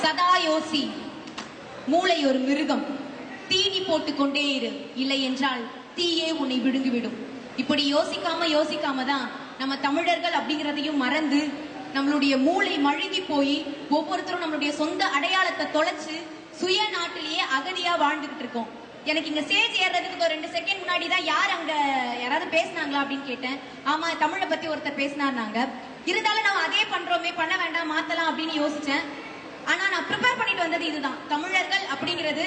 சதாயோசி மூளை ஒரு மிருகம், தீனி போட்டுக் கொண்டே இரு, இல்லை என்றால் தீயே உன்னை விழுங்கிவிடும். இப்படி யோசிக்காம தான் நம்ம தமிழர்கள் அப்படிங்கிறதையும் மறந்து நம்மளுடைய மூளை மழுங்கி போய் ஒவ்வொருத்தரும் நம்மளுடைய சொந்த அடையாளத்தை தொலைச்சு சுய நாட்டிலேயே அகதியா வாழ்ந்துகிட்டு இருக்கோம். எனக்கு இங்க ஸ்டேஜ் ஏறதுக்கு ஒரு 2 செகண்ட் முன்னாடி தான் யாராவது பேசினாங்களா அப்படின்னு கேட்டேன். ஆமா, தமிழை பத்தி ஒருத்தர் பேசினாருனாங்க. இருந்தாலும் நம்ம அதே பண்றோமே, பண்ண வேண்டாம், மாத்தலாம் அப்படின்னு யோசிச்சேன். ஆனா நான் ப்ரிப்பேர் பண்ணிட்டு வந்தது இதுதான். தமிழர்கள் அப்படிங்கிறது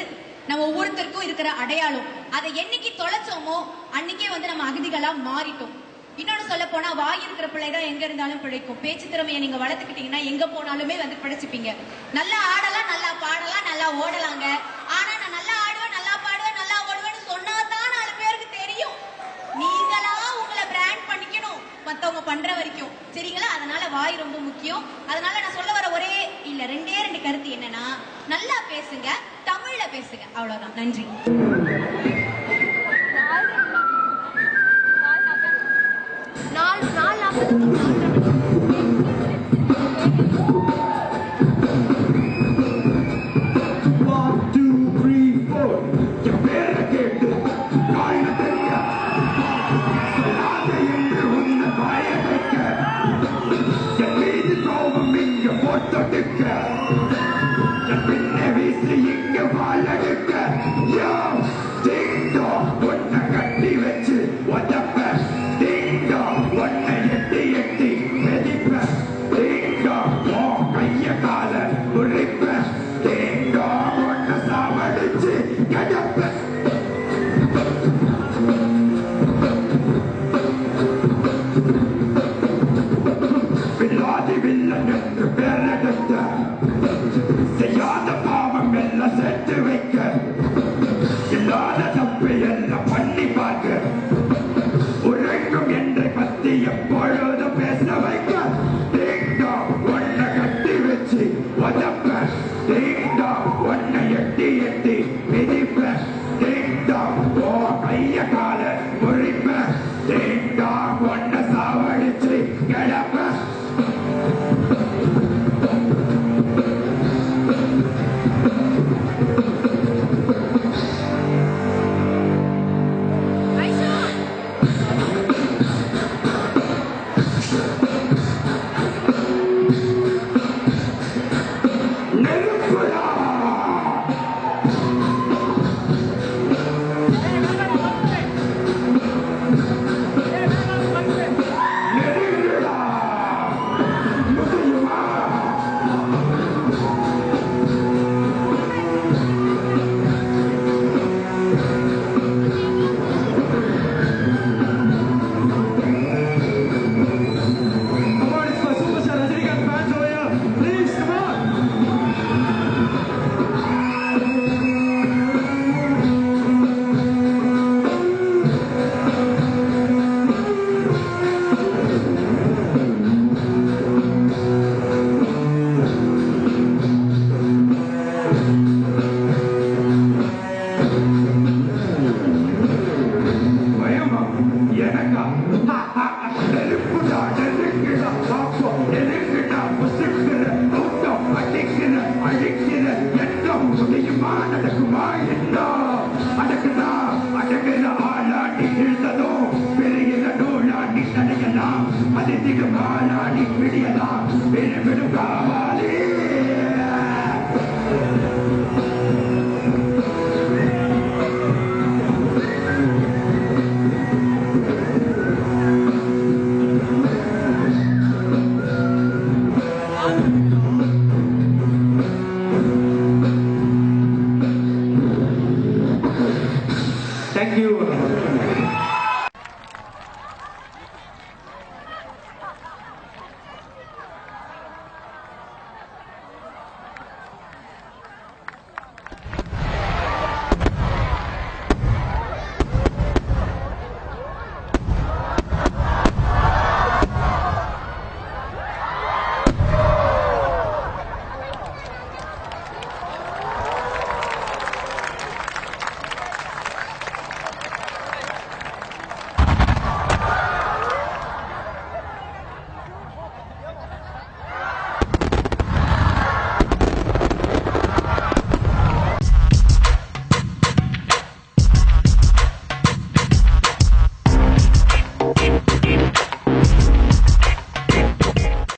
நம்ம ஒவ்வொருத்தருக்கும் இருக்கிற அடையாளம். அதை என்னைக்கு தொலைச்சோமோ அன்னைக்கே நம்ம அகதிகளா மாறிட்டோம். இன்னொன்னு சொல்ல போனா, வாய் இருக்கிற பிள்ளைதான் எங்க இருந்தாலும் பிழைக்கும். பேச்சு திறமையை நீங்க வளர்த்துக்கிட்டீங்கன்னா எங்க போனாலுமே பிழைச்சிப்பீங்க. நல்லா ஆடலாம், நல்லா பாடலாம், நல்லா ஓடலாங்க. ஆனா நான் நல்லா ஆடுவேன், நல்லா பாடுவேன், நல்லா ஓடுவேன்னு சொன்னாதான் 4 பேருக்கு தெரியும். நீங்களா உங்களை பிராண்ட் பண்ணிக்கணும் மத்தவங்க பண்ற வரைக்கும், சரிங்களா? அதனால வாய் ரொம்ப முக்கியம். அதனால நான் சொல்ல வர ரெண்டே 2 கருத்து என்னன்னா, நல்லா பேசுங்க, தமிழ்ல பேசுங்க, அவ்வளவுதான். நன்றி. Aditi Kamala, Aditi Kamala, you.